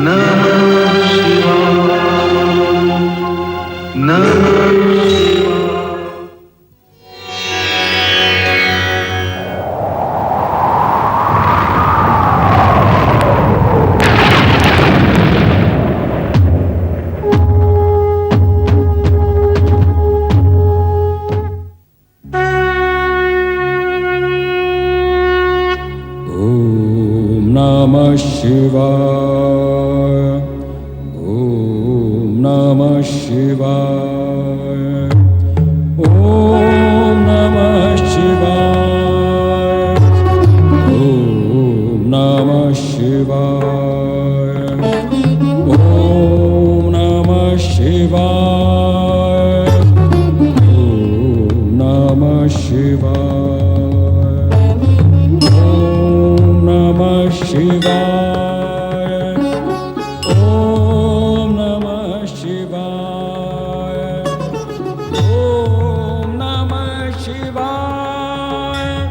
नमः शिवाय नमः शिवाय। नमः शिवाय। ओम नमः शिवाय। ओम नमः शिवाय। ओम नमः शिवाय। ओम नमः शिवाय। ओम नमः शिवाय। ओम नमः शिवाय। ओम नमः शिवाय। ओम नमः शिवाय। ओम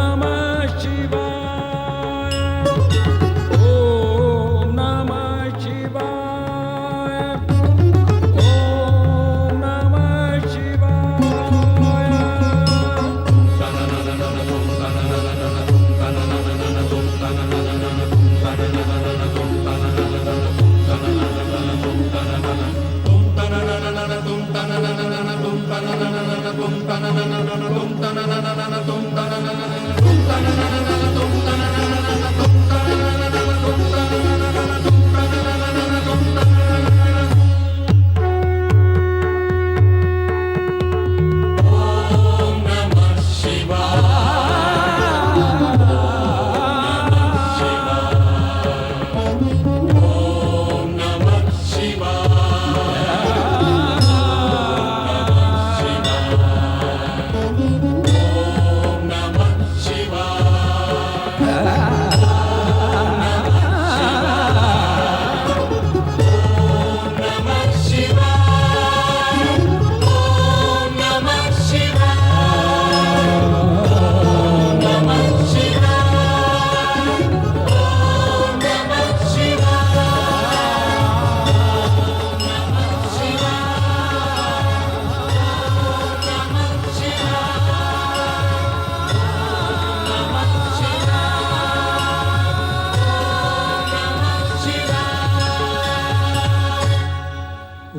नमः शिवाय। ओम नमः शिवाय। ओम नमः शिवाय।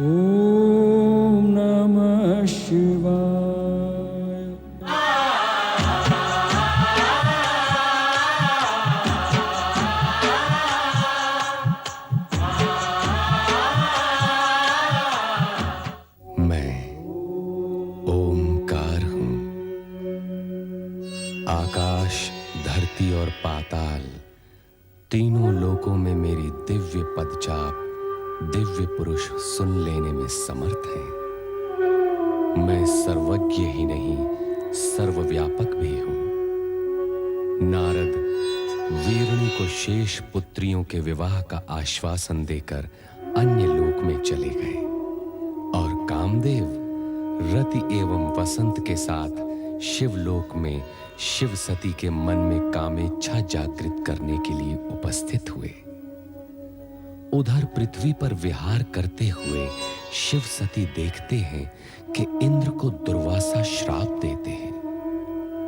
ओम नमः शिवाय। मैं ओमकार हूं। आकाश, धरती और पाताल तीनों लोकों में मेरी दिव्य पदचाप दिव्य पुरुष सुन लेने में समर्थ है। मैं सर्वज्ञ ही नहीं, सर्वव्यापक भी हूं। नारद वीरणी को शेष पुत्रियों के विवाह का आश्वासन देकर अन्य लोक में चले गए और कामदेव रति एवं वसंत के साथ शिवलोक में शिव सती के मन में कामेच्छा जागृत करने के लिए उपस्थित हुए। उधर पृथ्वी पर विहार करते हुए शिव सती देखते हैं कि इंद्र को दुर्वासा श्राप देते हैं।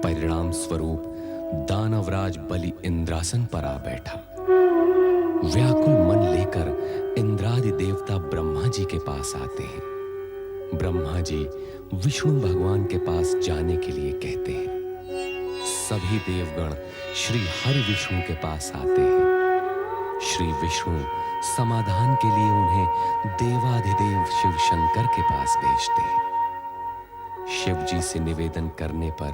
परिणाम स्वरूप दानवराज बलि इंद्रासन पर आ बैठा। व्याकुल मन लेकर इंद्रादि देवता ब्रह्मा जी के पास आते हैं। ब्रह्मा जी विष्णु भगवान के पास जाने के लिए कहते हैं। सभी देवगण श्री हरि विष्णु के पास आते हैं। श्री विष्णु समाधान के लिए उन्हें देवाधिदेव शिव शंकर के पास भेजते हैं। शिव जी से निवेदन करने पर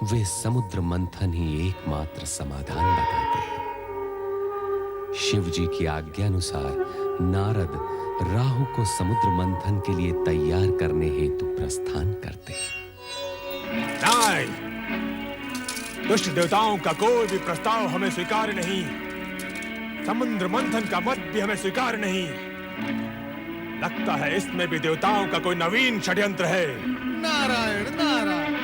वे समुद्र मंथन ही एकमात्र समाधान बताते हैं। शिव जी की आज्ञानुसार नारद राहु को समुद्र मंथन के लिए तैयार करने हेतु प्रस्थान करते हैं। नहीं, दुष्ट देवताओं का कोई भी प्रस्ताव हमें स्वीकार नहीं। समुद्र मंथन का मत भी हमें स्वीकार नहीं। लगता है इसमें भी देवताओं का कोई नवीन षड्यंत्र है। नारायण नारायण,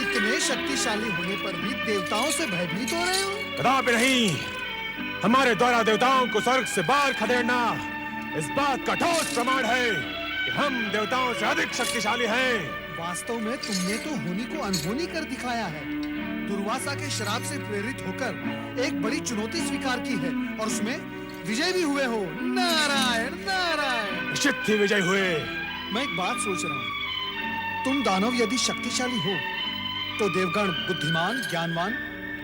इतने शक्तिशाली होने पर भी देवताओं से भयभीत हो रहे हो? कदापि नहीं। हमारे द्वारा देवताओं को स्वर्ग से बाहर खदेड़ना इस बात का ठोस प्रमाण है कि हम देवताओं से अधिक शक्तिशाली हैं। वास्तव में तुमने तो होनी को अनहोनी कर दिखाया है। दुर्वासा के श्राप से प्रेरित होकर एक बड़ी चुनौती स्वीकार की है और उसमें विजय भी हुए हो। नारायण नारायण। निश्चित ही विजय हुए। मैं एक बात सोच रहा हूँ, तुम दानव यदि शक्तिशाली हो तो देवगण बुद्धिमान ज्ञानवान,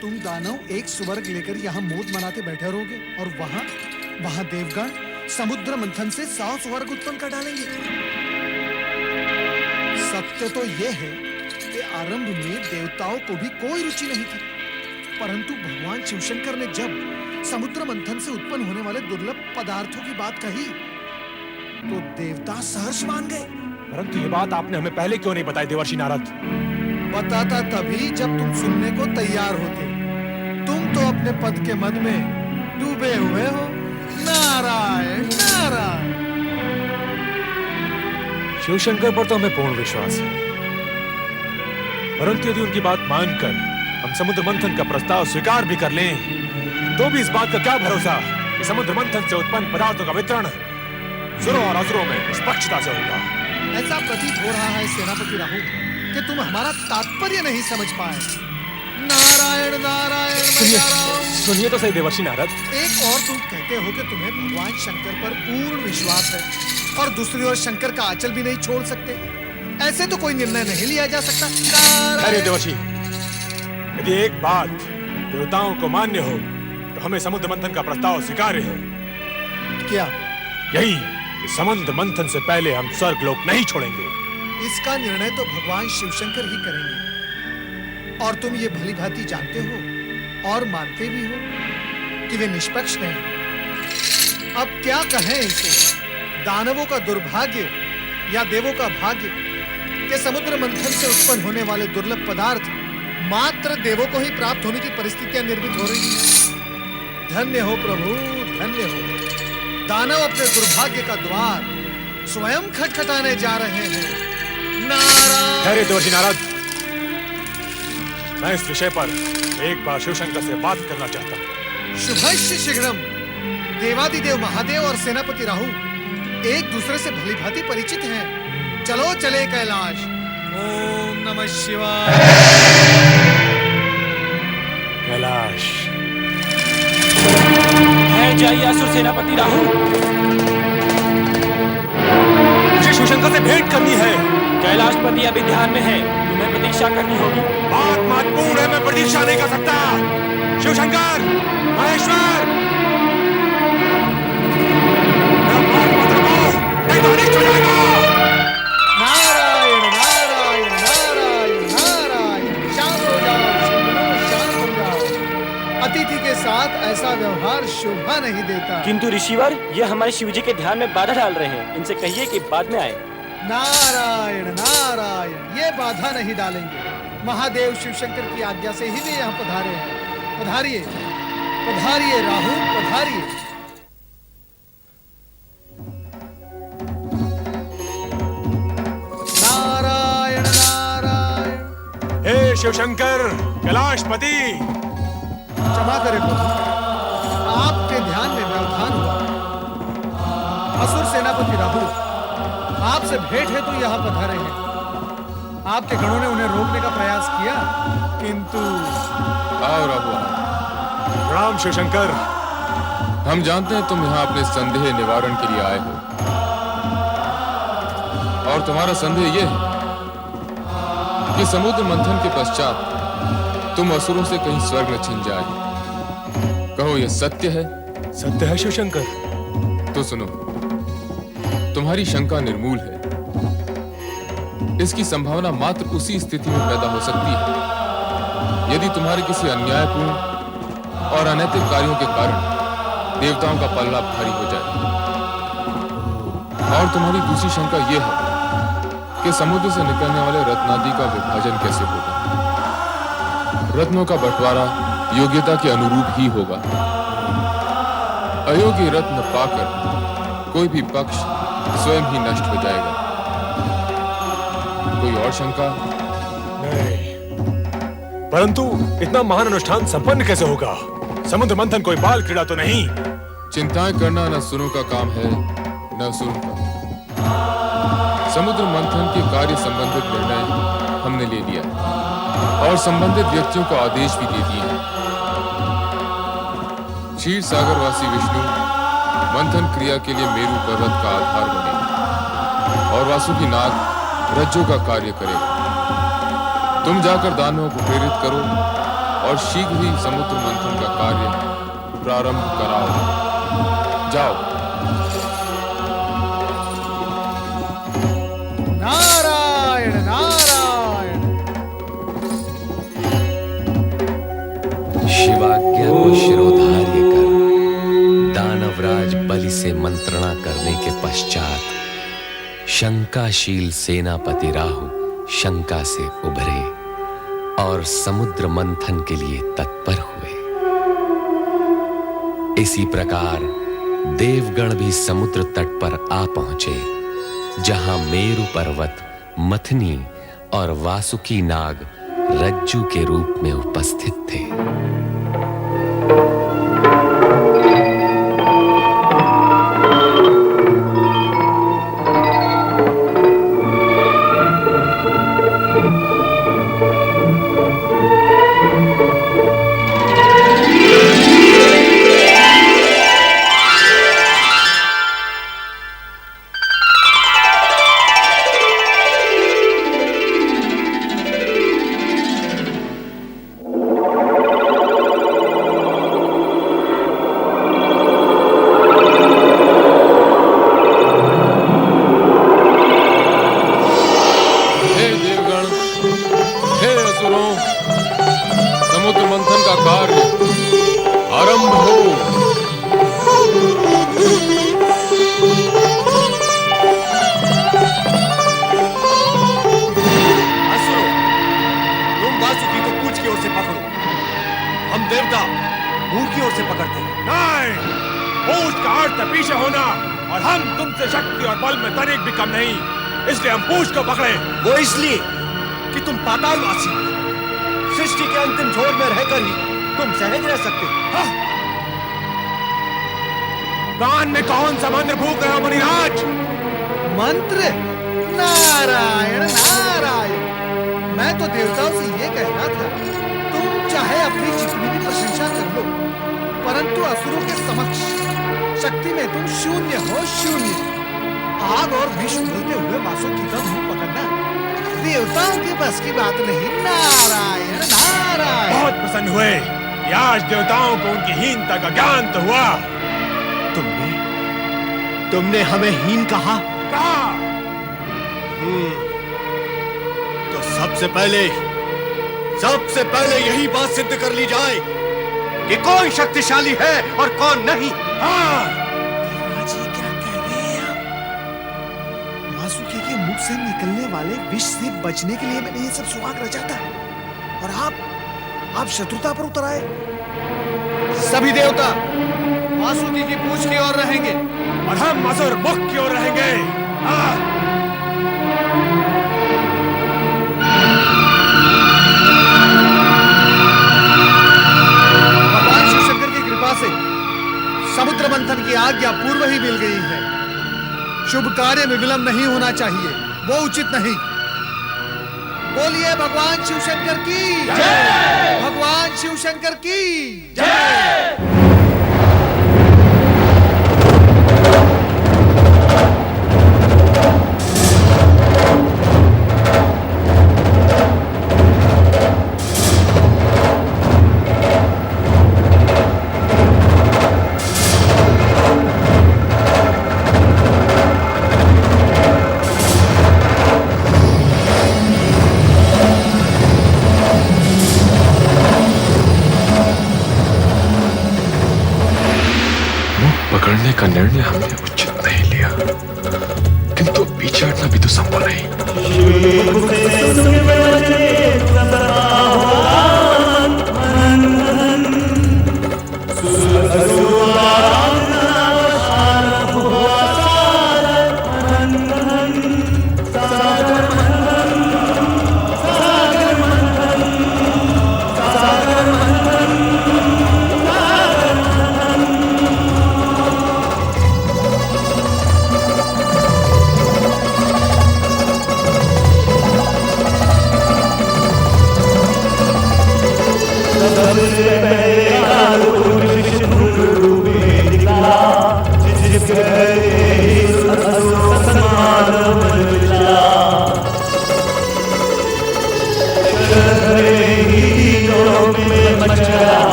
तुम दानव एक स्वर्ग लेकर यहाँ मोद मनाते बैठे रहोगे और वहां देवगण समुद्र मंथन से 100 स्वर्ग उत्पन्न कर डालेंगे। सत्य तो यह है कि आरंभ में देवताओं को भी कोई रुचि नहीं थी, परंतु भगवान शिवशंकर ने जब समुद्र मंथन से उत्पन्न होने वाले दुर्लभ पदार्थों की बात कही तो देवता सहर्ष मान गए। परंतु ये बात आपने हमें पहले क्यों नहीं बताई देवर्षि नारद? बताता तभी जब तुम सुनने को तैयार होते। तुम तो अपने पद के मद में डूबे हुए हो। नारायण नारायण। शिवशंकर पर तो हमें पूर्ण विश्वास है, परंतु यदि उनकी बात मानकर हम समुद्र मंथन का प्रस्ताव स्वीकार भी कर लें तो भी इस बात का क्या भरोसा कि समुद्र मंथन से उत्पन्न पदार्थों का वितरण सुरों और असुरों में निष्पक्षता से होगा। ऐसा प्रतीत हो रहा है सेनापति राहु कि तुम हमारा तात्पर्य नहीं समझ पाए। नारायण नारायण। सुनिए तो सही देवर्षि नारद। एक और तुम कहते हो कि तुम्हें भगवान शंकर पर पूर्ण विश्वास है और दूसरी ओर शंकर का आंचल भी नहीं छोड़ सकते। ऐसे तो कोई निर्णय नहीं लिया जा सकता। अरे देवर्षि, यदि एक बात देवताओं को मान्य हो तो हमें समुद्र मंथन का प्रस्ताव स्वीकार्य है। क्या? यही कि समुद्र मंथन से पहले हम स्वर्ग लोक नहीं छोड़ेंगे। इसका निर्णय तो भगवान शिवशंकर ही करेंगे और तुम ये भली भांति जानते हो और मानते भी हो कि वे निष्पक्ष हैं। अब क्या कहें इसे, दानवों का दुर्भाग्य या देवों का भाग्य कि समुद्र मंथन से उत्पन्न होने वाले दुर्लभ पदार्थ मात्र देवों को ही प्राप्त होने की परिस्थितियां निर्मित हो रही हैं। धन्य हो प्रभु, धन्य हो। दानव अपने दुर्भाग्य का द्वार स्वयं खटखटाने जा रहे हैं। नारायण। ठहरे देवर्षि नारद, मैं इस विषय पर एक बार शिवशंकर से बात करना चाहता हूँ। शुभस्य शीघ्रम। देवादिदेव महादेव और सेनापति राहु एक दूसरे से भली भांति परिचित हैं। चलो चले कैलाश। ओम नमः शिवाय। कैलाश। है जाइए असुर सेनापति राहु। मुझे शिवशंकर से भेंट करनी है। कैलाशपति अभी ध्यान में है, तुम्हें प्रतीक्षा करनी होगी। बात महत्वपूर्ण है, मैं प्रतीक्षा नहीं कर सकता। शिवशंकर, महेश्वर, मेरा बात मत रुको, नहीं तो अनिष्ट हो जाएगा। नारायण नारायण नारायण नारायण। शांत हो जाओ, शांत हो जाओ। अतिथि के साथ ऐसा व्यवहार शोभा नहीं देता। किंतु ऋषिवर, ये हमारे शिवजी के ध्यान में बाधा डाल रहे हैं। इनसे कहिए कि बाद में आए। नारायण नारायण, ये बाधा नहीं डालेंगे। महादेव शिवशंकर की आज्ञा से ही वे यहाँ पधारे हैं। पधारिए पधारिए राहु, पधारिए। नारायण नारायण। हे शिवशंकर, कैलाशपति, क्षमा करें प्रभु, आपके ध्यान में व्यवधान हुआ। असुर सेनापति राहु आपसे भेंट हेतु यहाँ पधारे हैं। आपके गणों ने उन्हें रोकने का प्रयास किया, किंतु आओ राहु। प्रणाम शिवशंकर। हम जानते हैं तुम यहाँ अपने संदेह निवारण के लिए आए हो, और तुम्हारा संदेह यह है कि समुद्र मंथन के पश्चात तुम असुरों से कहीं स्वर्ग न छिन जाए। कहो, यह सत्य है? सत्य है शिवशंकर। तो सुनो, तुम्हारी शंका निर्मूल है। इसकी संभावना मात्र उसी स्थिति में पैदा हो सकती है यदि तुम्हारे किसी अन्यायपूर्ण और अनैतिक कार्यों के कारण देवताओं का पल्ला भारी हो जाए। और तुम्हारी दूसरी शंका यह है कि समुद्र से निकलने वाले रत्नादि का विभाजन कैसे होगा। रत्नों का बंटवारा योग्यता के अनुरूप ही होगा। अयोग्य रत्न पाकर कोई भी पक्ष स्वयं ही नष्ट हो जाएगा। कोई और शंका? नहीं, परंतु इतना महान अनुष्ठान संपन्न कैसे होगा? समुद्र मंथन कोई बाल क्रीड़ा तो नहीं। चिंताएं करना न सुनो का काम है, न सुन का। समुद्र मंथन के कार्य संबंधित निर्णय हमने ले लिया है और संबंधित व्यक्तियों को आदेश भी दे दिए हैं। क्षीर सागरवासी विष्णु मंथन क्रिया के लिए मेरु पर्वत का आधार बने और वासुकी नाग रज्जु का कार्य करेगा। तुम जाकर दानवों को प्रेरित करो और शीघ्र ही समुद्र मंथन का कार्य प्रारंभ कराओ। जाओ। नारायण नारायण। शिवाज्ञा को शिरोधार्य कर दानवराज बलि से मंत्रणा करने के पश्चात शंकाशील सेनापति राहु शंका से उभरे और समुद्र मंथन के लिए तत्पर हुए। इसी प्रकार देवगण भी समुद्र तट पर आ पहुंचे, जहां मेरु पर्वत मथनी और वासुकी नाग रज्जू के रूप में उपस्थित थे। समुद्र मंथन का कार्य आरंभ हो। असुरो, तुम वासुकी को पूंछ की ओर से पकड़ो, हम देवता मुंह की ओर से पकड़ते हैं। नहीं, पूंछ का अर्थ है पीछे होना और हम तुमसे शक्ति और बल में तनिक भी कम नहीं, इसलिए हम पूंछ को पकड़े। वो इसलिए कि तुम पातालवासी, सृष्टि के अंतिम छोर में रहकर ही तुम सहज रह सकते हो। कान में कौन सा मंत्र फूंक रहा मुनिराज? मंत्र? नारायण नारायण। मैं तो देवताओं से ये कहना था, तुम चाहे अपनी जितनी भी प्रशंसा कर लो, परंतु असुरों के समक्ष शक्ति में तुम शून्य हो, शून्य। आग और विष उगलते हुए वासुकी का मुंह पकड़ना देवताओं के बस की बात नहीं। नारायण नारायण। बहुत प्रसन्न हुए कि आज देवताओं को उनकी हीनता का ज्ञान तो हुआ। तुमने हमें हीन कहा? तो सबसे पहले यही बात सिद्ध कर ली जाए कि कौन शक्तिशाली है और कौन नहीं। देवराज जी क्या कह रहे हैं आप? वासुकी के मुख से निकलने वाले विष से बचने के लिए मैंने ये सब सुहाग रचा था, और आप शत्रुता पर उतर आए। सभी देवता वासुकी की पूंछ की ओर रहेंगे और हम असुर मुख की ओर रहेंगे। भगवान शिव शंकर की कृपा से समुद्र मंथन की आज्ञा पूर्व ही मिल गई है। शुभ कार्य में विलंब नहीं होना चाहिए, वो उचित नहीं। बोलिए भगवान शिव शंकर की जय। भगवान शिव शंकर की जय। पकड़ने का निर्णय हमने उचित नहीं लिया, किंतु पीछे हटना भी तो संभव नहीं।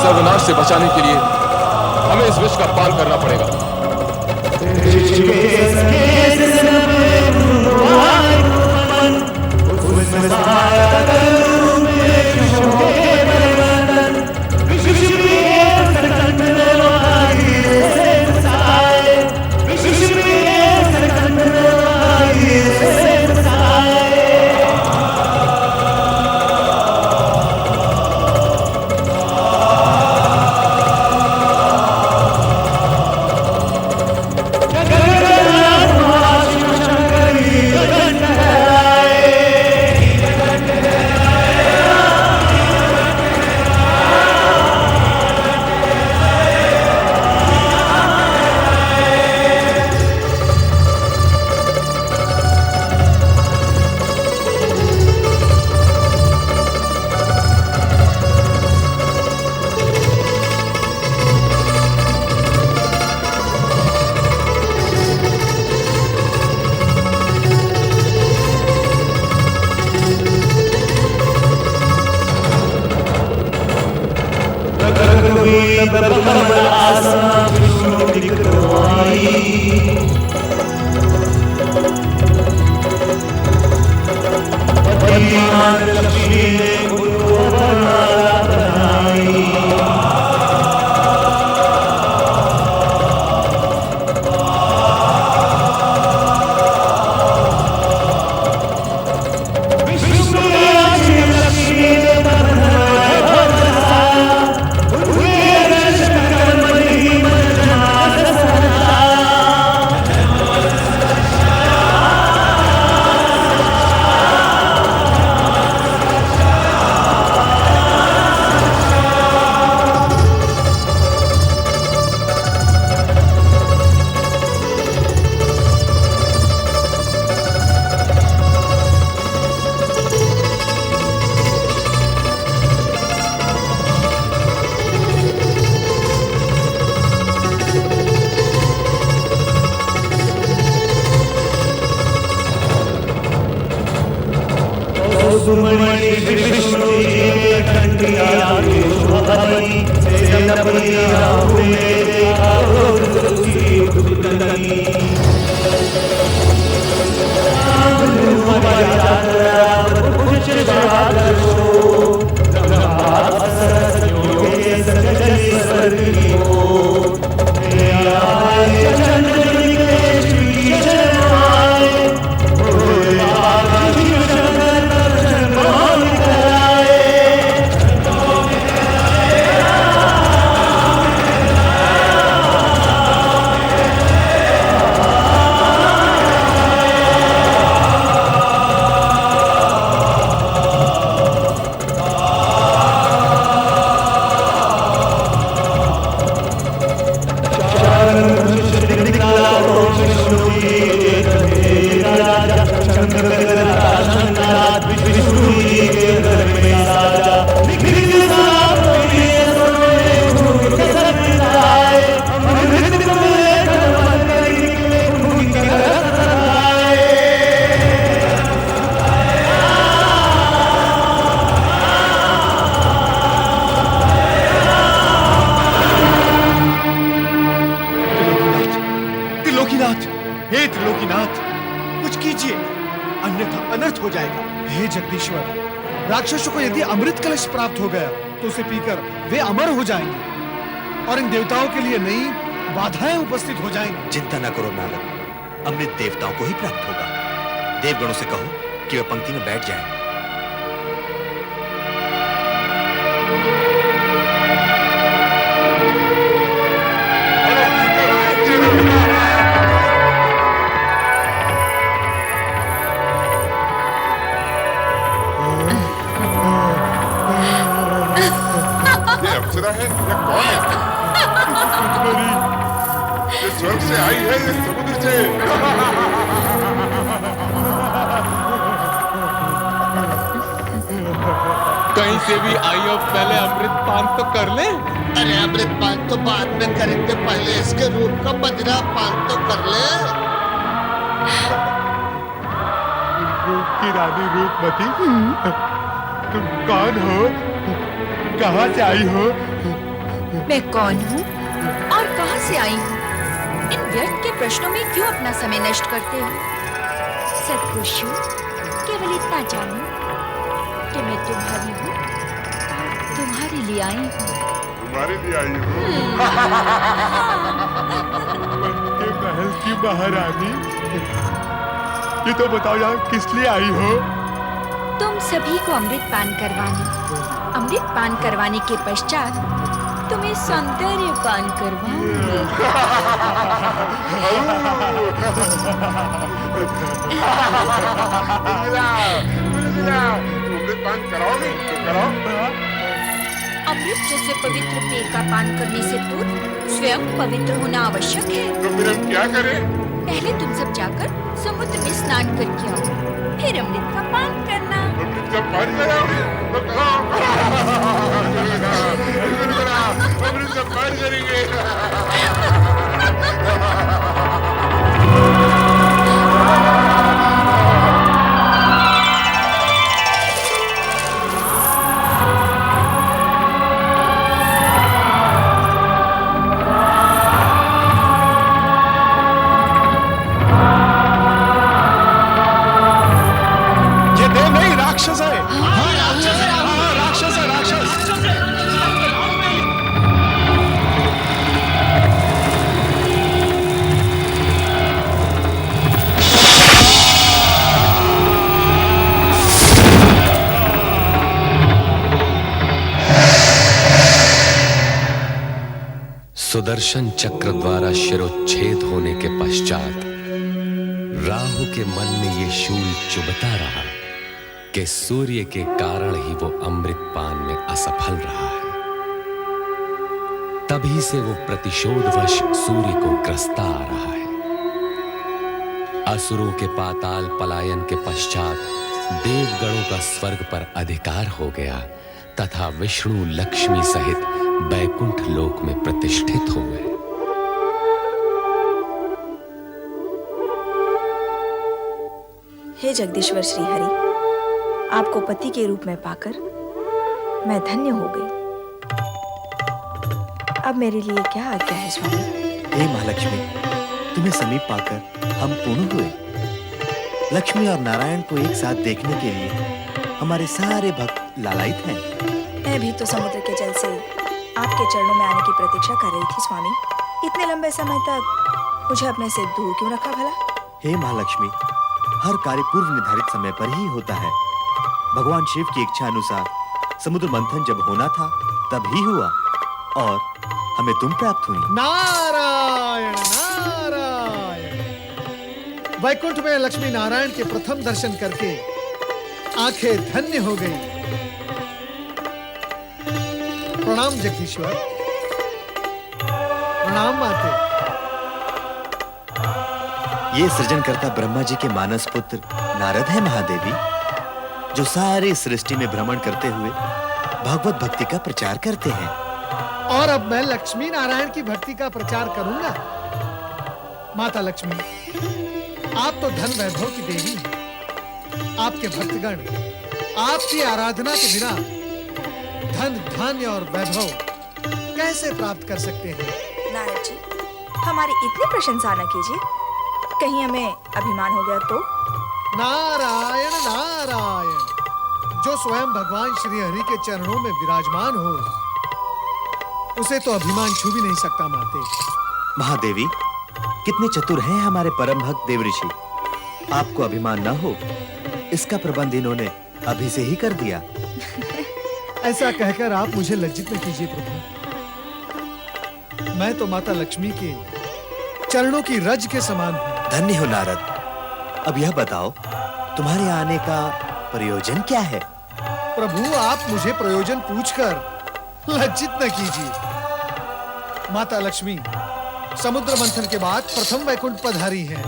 सर्वनाश से बचाने के लिए हमें इस विष का पान करना पड़ेगा। हे त्रिलोकीनाथ, कुछ कीजिए, अन्यथा अनर्थ हो जाएगा। हे जगदीश्वर, राक्षसों को यदि अमृत कलश प्राप्त हो गया तो उसे पीकर वे अमर हो जाएंगे और इन देवताओं के लिए नई बाधाएं उपस्थित हो जाएंगी। चिंता न करो नारद, अमृत देवताओं को ही प्राप्त होगा। देवगणों से कहो कि वे पंक्ति में बैठ जाएं। अप्सरा है या कौन है? ये स्वर्ग से आई है या समुद्र से? कहीं से भी आई हो, पहले अमृत पान तो कर ले। अरे अमृत पान तो बाद में करेंगे, पहले इसके रूप का बजरा पान तो कर ले। रूप की रानी रूपमती, तुम कौन हो? कहाँ से आई हो? मैं कौन हूँ और कहाँ से आई हूँ? इन व्यर्थ के प्रश्नों में क्यों अपना समय नष्ट करते हो? सत्पुरुषों, केवल इतना जानो कि मैं तुम्हारी हूँ, तुम्हारे लिए आई हूँ। तुम्हारे लिए आई हूँ। के महल की महारानी, ये तो बताओ यार किस लिए आई हो? तुम सभी को अमृत पान करवाने के पश्चात तुम्हें सौंदर्य पान करवाऊंगी। अमृत पान कराओगे तो कराओ। अमृत जैसे पवित्र पेय का पान करने से पूर्व स्वयं पवित्र होना आवश्यक है। तो फिर हम क्या करें? पहले तुम सब जाकर समुद्र में स्नान करके आओ, फिर अमृत का पान करना। अमृत का पान कराओगे तो कराओ। अमृत का पान करेंगे। राक्षस है। हाँ, राक्षस है। हाँ, राक्षस है, राक्षस। सुदर्शन चक्र द्वारा शिरोच्छेद होने के पश्चात राहु के मन में ये शूल चुभता रहा कि सूर्य के कारण ही वो अमृत पान में असफल रहा है। तभी से वो प्रतिशोधवश सूर्य को ग्रस्ता आ रहा है। असुरों के पाताल पलायन के पश्चात देवगणों का स्वर्ग पर अधिकार हो गया तथा विष्णु लक्ष्मी सहित बैकुंठ लोक में प्रतिष्ठित हो गए। हे जगदीश्वर श्री हरि, आपको पति के रूप में पाकर मैं धन्य हो गई। अब मेरे लिए क्या आज्ञा है स्वामी? हे महालक्ष्मी, तुम्हें समीप पाकर हम पूर्ण हुए। लक्ष्मी और नारायण को एक साथ देखने के लिए हमारे सारे भक्त लालायित हैं। मैं भी तो समुद्र के जल से आपके चरणों में आने की प्रतीक्षा कर रही थी स्वामी। इतने लंबे समय तक मुझे अपने से दूर क्यों रखा भला? हे महालक्ष्मी, हर कार्य पूर्व निर्धारित समय पर ही होता है। भगवान शिव की इच्छा अनुसार समुद्र मंथन जब होना था तब ही हुआ और हमें तुम प्राप्त हुई। नारायण नारायण। वैकुंठ में लक्ष्मी नारायण के प्रथम दर्शन करके आंखें धन्य हो गई। प्रणाम जगदीश्वर। प्रणाम माते। ये सृजनकर्ता ब्रह्मा जी के मानस पुत्र नारद है महादेवी, जो सारी सृष्टि में भ्रमण करते हुए भगवत भक्ति का प्रचार करते हैं। और अब मैं लक्ष्मी नारायण की भक्ति का प्रचार करूंगा। माता लक्ष्मी, आप तो धन वैभव की देवी हैं। आपके भक्तगण आपकी आराधना के बिना धन धान्य और वैभव कैसे प्राप्त कर सकते हैं? नारद जी, हमारी इतनी प्रशंसा न कीजिए, कहीं हमें अभिमान हो गया तो? नारायण नारायण। जो स्वयं भगवान श्री हरि के चरणों में विराजमान हो, उसे तो अभिमान छू भी नहीं सकता माते। महादेवी, कितने चतुर हैं हमारे परम भक्त देव ऋषि। आपको अभिमान न हो, इसका प्रबंध इन्होंने अभी से ही कर दिया। ऐसा कहकर आप मुझे लज्जित न कीजिए प्रभु। मैं तो माता लक्ष्मी के चरणों की रज के समान हूँ। धन्य हो नारद। अब यह बताओ, तुम्हारे आने का प्रयोजन क्या है? प्रभु, आप मुझे प्रयोजन पूछकर लज्जित न कीजिए। माता लक्ष्मी समुद्र मंथन के बाद प्रथम वैकुंठ पधारी हैं।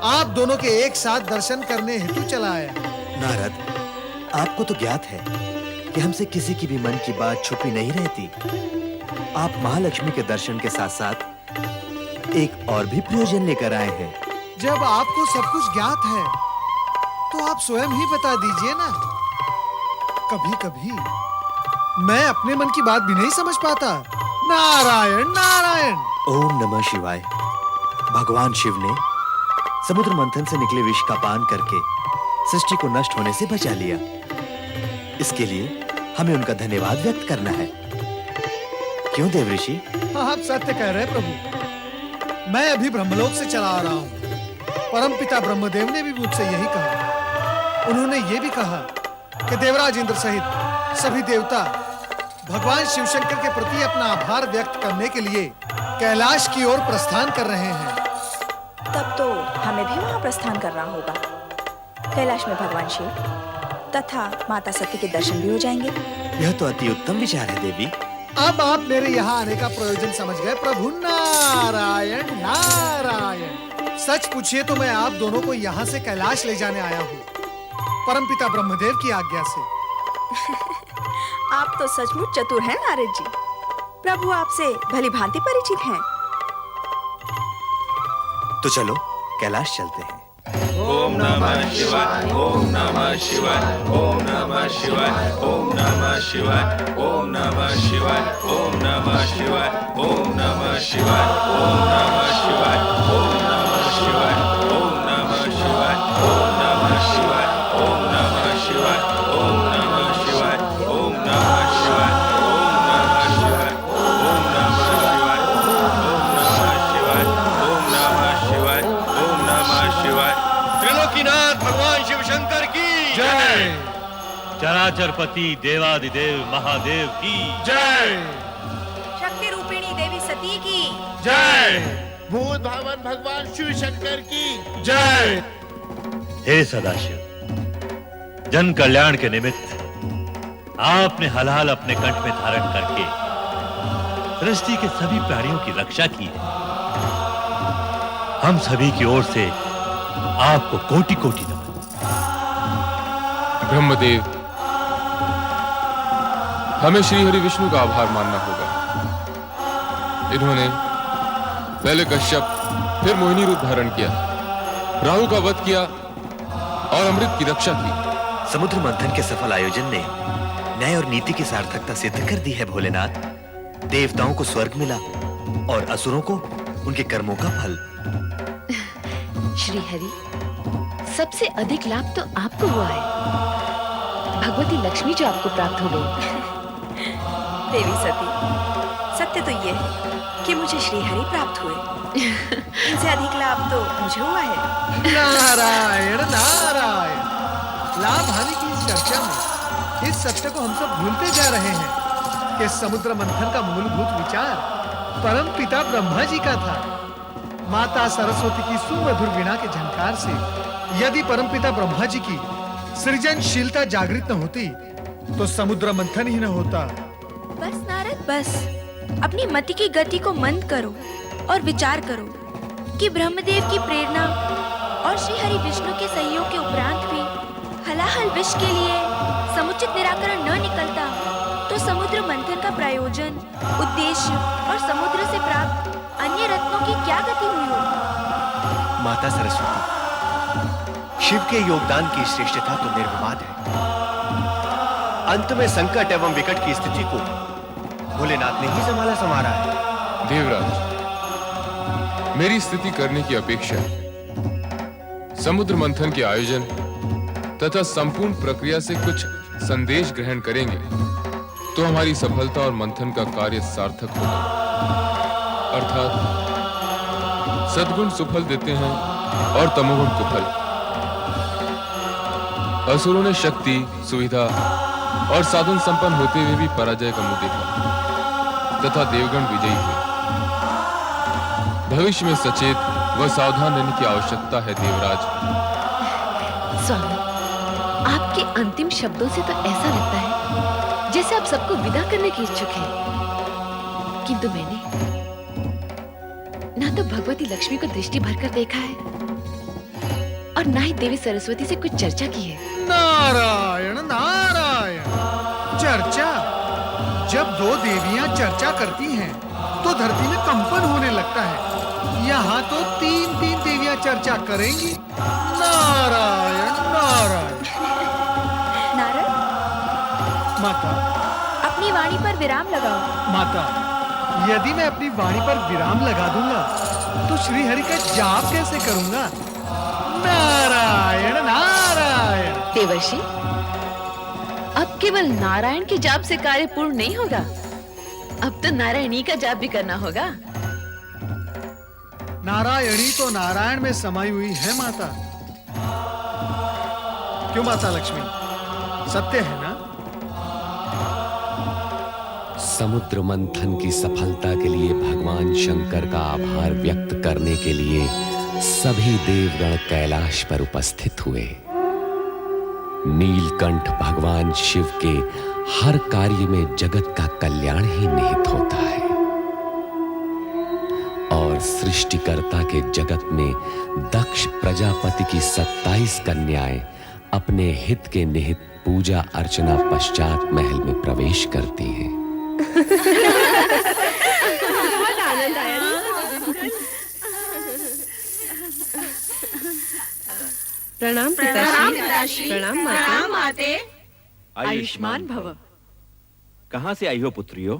आप दोनों के एक साथ दर्शन करने हेतु चला आया। नारद, आपको तो ज्ञात है कि हमसे किसी की भी मन की बात छुपी नहीं रहती। आप महालक्ष्मी के दर्शन के साथ साथ एक और भी प्रयोजन लेकर आए हैं। जब आपको सब कुछ ज्ञात है तो आप स्वयं ही बता दीजिए ना। कभी कभी मैं अपने मन की बात भी नहीं समझ पाता। नारायण नारायण। ओम नमः शिवाय। भगवान शिव ने समुद्र मंथन से निकले विष का पान करके सृष्टि को नष्ट होने से बचा लिया। इसके लिए हमें उनका धन्यवाद व्यक्त करना है। क्यों देव ऋषि? आप सत्य कह रहे हैं प्रभु। मैं अभी ब्रह्मलोक से चला आ रहा हूँ। परमपिता ब्रह्मदेव ने भी मुझसे यही कहा। उन्होंने ये भी कहा कि देवराज इंद्र सहित सभी देवता भगवान शिवशंकर के प्रति अपना आभार व्यक्त करने के लिए कैलाश की ओर प्रस्थान कर रहे हैं। तब तो हमें भी वहाँ प्रस्थान करना होगा। कैलाश में भगवान शिव तथा माता सती के दर्शन भी हो जाएंगे। यह तो अति उत्तम विचार है देवी। अब आप मेरे यहाँ आने का प्रयोजन समझ गए प्रभु। नारायण नारायण। सच पूछिए तो मैं आप दोनों को यहाँ से कैलाश ले जाने आया हूँ, परमपिता ब्रह्मदेव की आज्ञा से। आप तो सचमुच चतुर हैं नारद जी। प्रभु आपसे भली भांति परिचित हैं। तो चलो कैलाश चलते हैं। ओम नमः शिवाय, ओम नमः शिवाय, ओम नमः शिवाय, ओम नमः शिवाय, ओम नमः शिवाय, ओम नमः शिवाय, ओम नमः शिवाय, ओम नमः शिवाय, ओम नमः शिवाय, ओम नमः शिवाय, ओम नमः शिवाय, ओम नमः शिवाय, ओम नमः शिवाय, ओम नमः शिवाय, ओम नमः शिवाय, ओम नमः शिवाय, ओम नमः शिवाय, ओम नमः शिवाय। त्रिलोकीनाथ भगवान शिव शंकर की जय। चराचरपति देवादिदेव महादेव की जय। शक्ति रूपिणी देवी सती की जय। भूत भावन भगवान शिव शंकर की जय। हे सदाशिव, जन कल्याण के निमित्त आपने हलाल अपने कंठ में धारण करके सृष्टि के सभी प्राणियों की रक्षा की है। हम सभी की ओर से आपको कोटि कोटि नमन। ब्रह्मदेव, हमें श्री हरि विष्णु का आभार मानना होगा। इन्होंने पहले कश्यप फिर मोहिनी रूप धारण किया, राहु का वध किया और अमृत की रक्षा की। समुद्र मंथन के सफल आयोजन ने न्याय और नीति की सार्थकता सिद्ध कर दी है भोलेनाथ। देवताओं को स्वर्ग मिला और असुरों को उनके कर्मों का फल। श्री हरि, सबसे अधिक लाभ तो आपको हुआ है। भगवती लक्ष्मी जो आपको प्राप्त हो गई। देवी सती, सत्य तो ये है कि मुझे श्री हरि प्राप्त हुए। इनसे अधिक लाभ तो मुझे हुआ है। नारायण नारायण। लाभ हानि की इस चर्चा में इस सत्य को हम सब भूलते जा रहे हैं कि समुद्र मंथन का मूलभूत विचार परम पिता ब्रह्मा जी का था। माता सरस्वती की सुमधुर वीणा के झंकार से यदि परमपिता ब्रह्मा जी की सृजनशीलता जागृत न होती तो समुद्र मंथन ही न होता। बस नारद, बस अपनी मति की गति को मंद करो और विचार करो कि ब्रह्मदेव की प्रेरणा और श्री हरि विष्णु के सहयोग के उपरांत भी हलाहल विष के लिए समुचित निराकरण न निकलता तो समुद्र मंथन का प्रायोजन, उद्देश्य और समुद्र से प्राप्त अन्य रत्नों की क्या गति हुई होगी? माता सरस्वती, शिव के योगदान की श्रेष्ठता तो निर्विवाद है। अंत में संकट एवं विकट की स्थिति को भोलेनाथ ने ही संभाला है। देवराज, मेरी स्तुति करने की अपेक्षा समुद्र मंथन के आयोजन तथा संपूर्ण प्रक्रिया से कुछ संदेश ग्रहण करेंगे तो हमारी सफलता और मंथन का कार्य सार्थक होगा। अर्थात सद्गुण सुफल देते हैं और तमोगुण कुफल। असुरों ने शक्ति, सुविधा और साधन संपन्न होते हुए भी पराजय का मुंह देखा तथा देवगण विजयी हुए। भविष्य में सचेत व सावधान रहने की आवश्यकता है देवराज। स्वामी, आपके अंतिम शब्दों से तो ऐसा लगता है जैसे आप सबको विदा करने की इच्छुक हैं। किंतु मैंने ना तो भगवती लक्ष्मी को दृष्टि भरकर देखा है और ना ही देवी सरस्वती से कुछ चर्चा की है। नारायण नारायण। चर्चा? जब दो देवियां चर्चा करती हैं तो धरती में कंपन होने लगता है। यहाँ तो तीन देवियां चर्चा करेंगी। नारायण नारायण। नारद, माता, अपनी वाणी पर विराम लगाओ। माता, यदि मैं अपनी वाणी पर विराम लगा दूंगा तो श्री हरि का जाप कैसे करूंगा? नारायण नारायण। देवर्षि, अब केवल नारायण के जाप से कार्य पूर्ण नहीं होगा, अब तो नारायणी का जाप भी करना होगा। नारायणी तो नारायण में समाई हुई है माता। क्यों माता लक्ष्मी, सत्य है ना? समुद्र मंथन की सफलता के लिए भगवान शंकर का आभार व्यक्त करने के लिए सभी देवगण कैलाश पर उपस्थित हुए। नीलकंठ भगवान शिव के हर कार्य में जगत का कल्याण ही निहित होता है और सृष्टिकर्ता के जगत में दक्ष प्रजापति की 27 कन्याएं अपने हित के निहित पूजा अर्चना पश्चात महल में प्रवेश करती हैं। बहुत आनंद आया। प्रणाम पिताश्री। प्रणाम माते। आयुष्मान भव। कहाँ से आई हो पुत्रियों?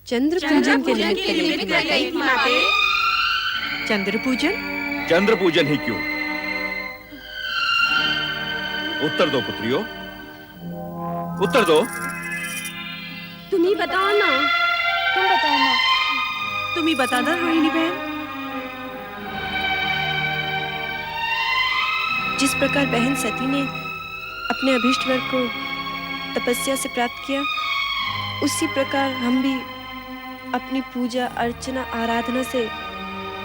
चंद्र पूजन के निमित्त गई थी माते। चंद्र पूजन? चंद्र पूजन ही क्यों? उत्तर दो पुत्रियों, उत्तर दो। तुम ही बताओ ना। तुम बताओ ना। तुम ही बता दो रोहिणी बहन। जिस प्रकार बहन सती ने अपने अभीष्ट वर को तपस्या से प्राप्त किया, उसी प्रकार हम भी अपनी पूजा अर्चना आराधना से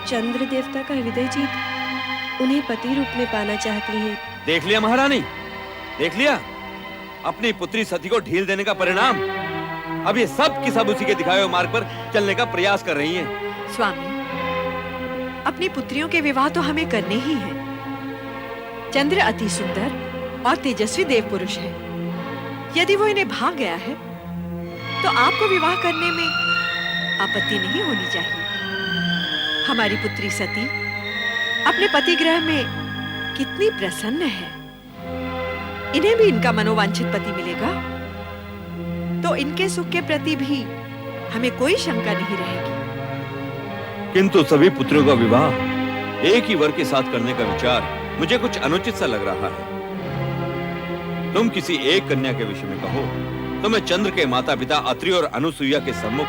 चंद्र देवता का हृदय जीत उन्हें पति रूप में पाना चाहती हैं। देख लिया महारानी, देख लिया अपनी पुत्री सती को ढील देने का परिणाम। अब ये सब की सब उसी के दिखाए हुए मार्ग पर चलने का प्रयास कर रही हैं। स्वामी, अपनी पुत्रियों के विवाह तो हमें करने ही हैं। चंद्र अति सुंदर और तेजस्वी देव पुरुष है। यदि वो इन्हें भाग गया है तो आपको विवाह करने में आपत्ति नहीं होनी चाहिए। हमारी पुत्री सती अपने पति गृह में कितनी प्रसन्न है। इन्हें भी इनका मनोवांछित पति मिलेगा तो इनके सुख के प्रति भी हमें कोई शंका नहीं रहेगी। किंतु सभी पुत्रियों का विवाह एक ही वर के साथ करने का विचार मुझे कुछ अनुचित सा लग रहा है। तुम किसी एक कन्या के विषय में कहो तो मैं चंद्र के माता पिता अत्रि और अनुसुईया के सम्मुख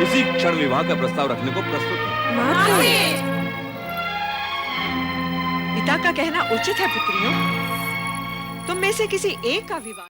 इसी क्षण विवाह का प्रस्ताव रखने को प्रस्तुत हूँ। पिता का कहना उचित है पुत्रियों। तुम में से किसी एक का विवाह